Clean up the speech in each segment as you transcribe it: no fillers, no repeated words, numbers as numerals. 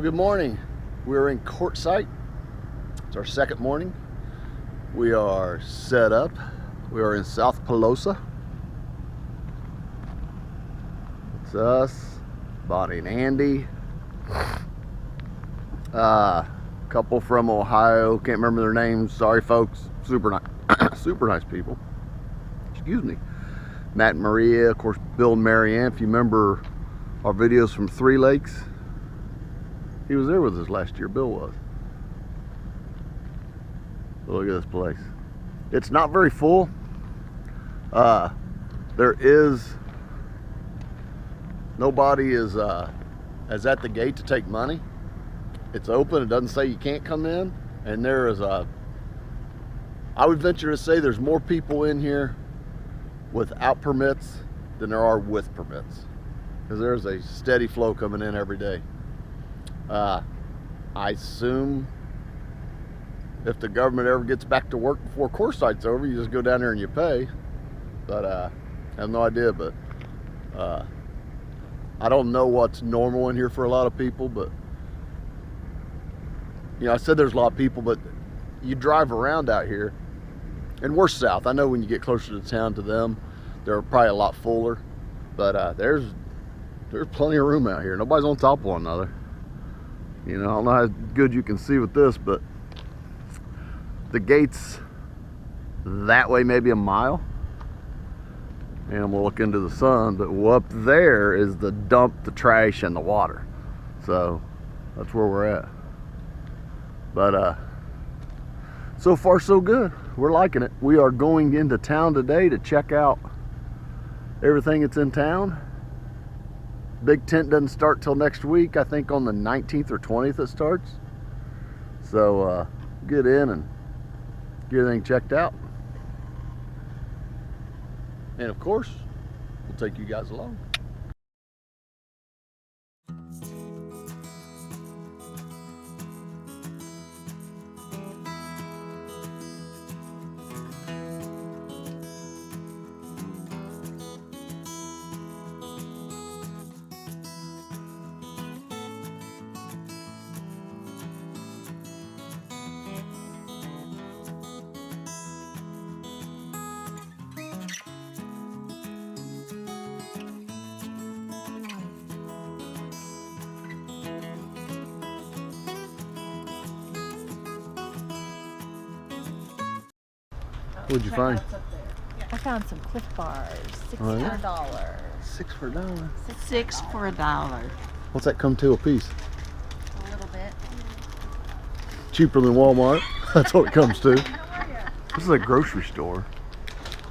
Well, good morning. We're in Quartzsite. It's our second morning. We are set up. We are in South Pelosa. It's us, Bonnie and Andy. Couple from Ohio. Can't remember their names. Sorry, folks. Super nice, super nice people. Excuse me. Matt and Maria, of course, Bill and Marianne. If you remember our videos from Three Lakes, he was there with us last year. Bill was. Look at this place. It's not very full. Nobody is at the gate to take money. It's open. It doesn't say you can't come in. And there is I would venture to say there's more people in here without permits than there are with permits, because there's a steady flow coming in every day. I assume if the government ever gets back to work before Quartzsite's over, you just go down there and you pay. But I have no idea. But I don't know what's normal in here for a lot of people. But you know, I said there's a lot of people, but you drive around out here, and we're south. I know when you get closer to town to them, they're probably a lot fuller. But there's plenty of room out here. Nobody's on top of one another. You know, I don't know how good you can see with this, but the gate's that way, maybe a mile. And we'll look into the sun, but up there is the dump, the trash, and the water. So that's where we're at. But so far so good. We're liking it. We are going into town today to check out everything that's in town. Big tent doesn't start till next week. I think on the 19th or 20th it starts. So get in and get everything checked out. And of course, we'll take you guys along. What'd you find? I found some Cliff Bars, $6 for $1. $6 for $1. $6 for $1. What's that come to a piece? A little bit. Cheaper than Walmart. That's what it comes to. This is a grocery store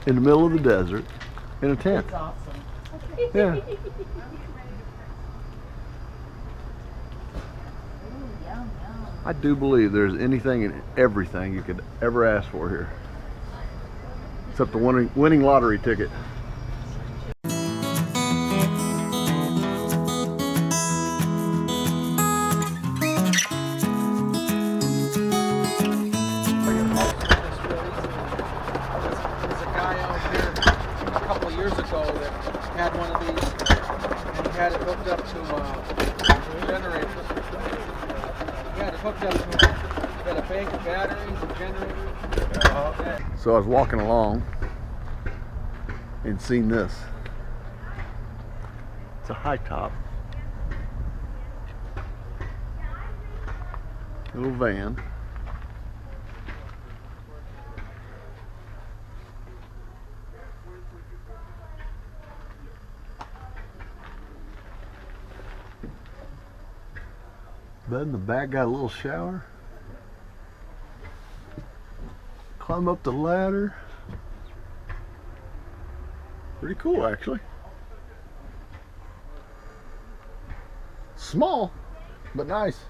in the middle of the desert in a tent. That's awesome. Yeah. Ooh, yum, yum. I do believe there's anything and everything you could ever ask for here, except the winning lottery ticket. Years ago that had one of these and he had it hooked up to a generator. He had it hooked up to had a bank of batteries and generators. So I was walking along and seen this. It's a high top. Little van. Bed in the back, got a little shower. Climb up the ladder. Pretty cool, actually. Small, but nice.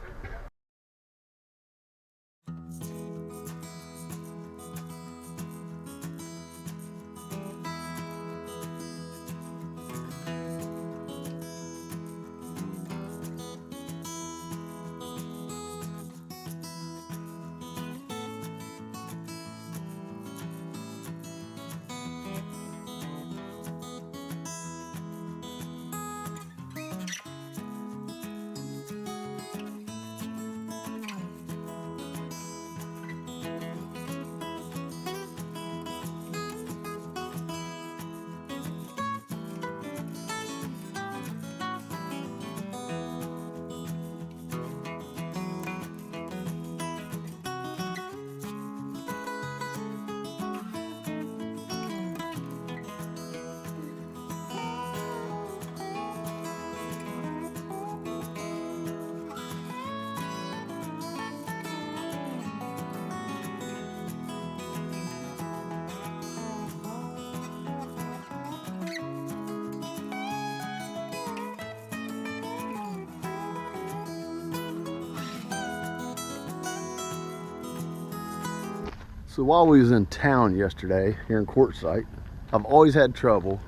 So while we was in town yesterday here in Quartzsite, I've always had trouble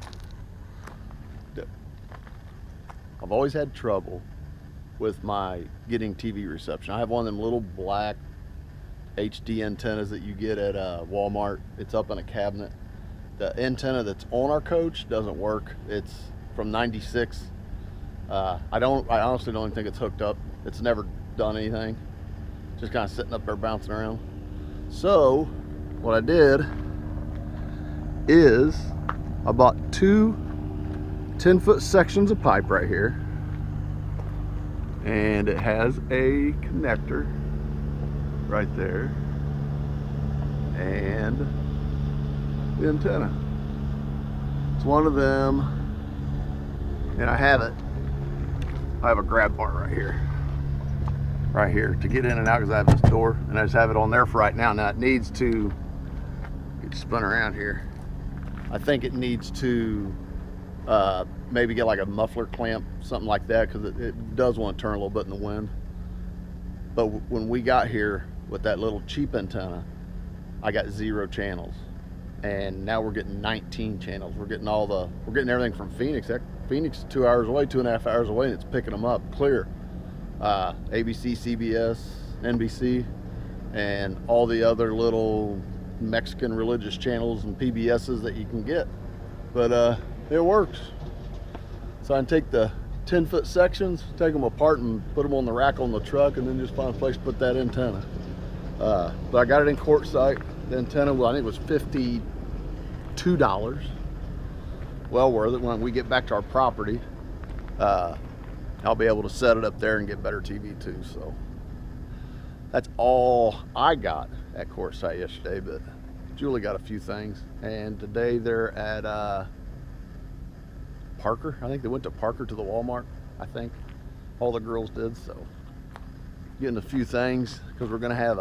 with my getting TV reception. I have one of them little black HD antennas that you get at Walmart. It's up in a cabinet. The antenna that's on our coach doesn't work. It's from '96. I honestly don't even think it's hooked up. It's never done anything. Just kind of sitting up there bouncing around. So what I did is I bought two 10-foot sections of pipe right here, and it has a connector right there and the antenna. It's one of them, and I have a grab bar right here to get in and out, because I have this door, and I just have it on there for right now. Now it needs to get spun around here. I think it needs to maybe get like a muffler clamp, something like that, because it does want to turn a little bit in the wind. But when we got here with that little cheap antenna, I got 0 channels, and now we're getting 19 channels. We're getting everything from Phoenix. Phoenix is 2 hours away, 2.5 hours away, and it's picking them up clear. ABC, CBS, NBC, and all the other little Mexican religious channels and PBSs that you can get. But it works. So I can take the 10-foot sections, take them apart and put them on the rack on the truck, and then just find a place to put that antenna. But I got it in Quartzsite. The antenna, well, I think it was $52. Well worth it. When we get back to our property, I'll be able to set it up there and get better TV too. So that's all I got at Quartzsite yesterday, but Julie got a few things. And today they're at Parker. I think they went to Parker, to the Walmart, I think. All the girls did, so getting a few things, because we're gonna have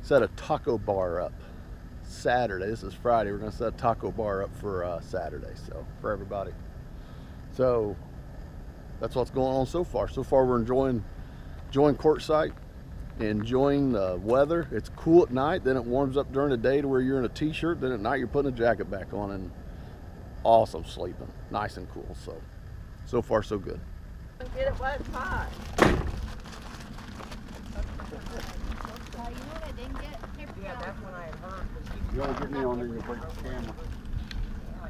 set a taco bar up Saturday. This is Friday. We're gonna set a taco bar up for Saturday, so for everybody. So that's what's going on so far. So far we're enjoying Quartzsite, enjoying the weather. It's cool at night, then it warms up during the day to where you're in a t-shirt, then at night you're putting a jacket back on, and awesome sleeping, nice and cool. So far so good. Get it while it's hot. Yeah, that's when I had heard. You gotta get me on there, you break the camera. I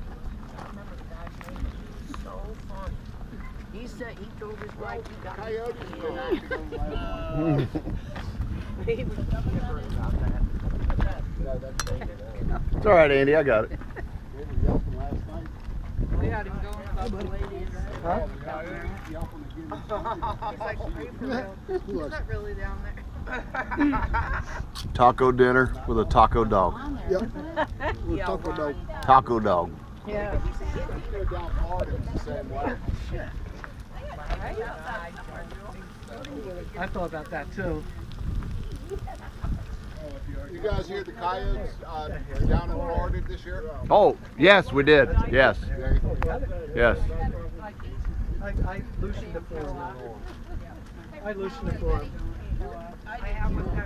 remember the guy's name. It was so funny. He said he drove his wife. He got Coyotes. He was never about that. It's all right, Andy, I got it. We had him going about the ladies. Huh? He's like, are you for real? He's not really down there. Taco dinner with a taco dog. Yep. Yeah, Taco dog. Taco dog. yeah. I thought about that too. You guys hear the coyotes down in Florida this year? Oh, yes, we did. Yes. Yes. I loosened it for him. I loosened it for him. I have one.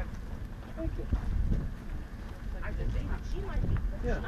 Thank you. I just think she might be. Yeah.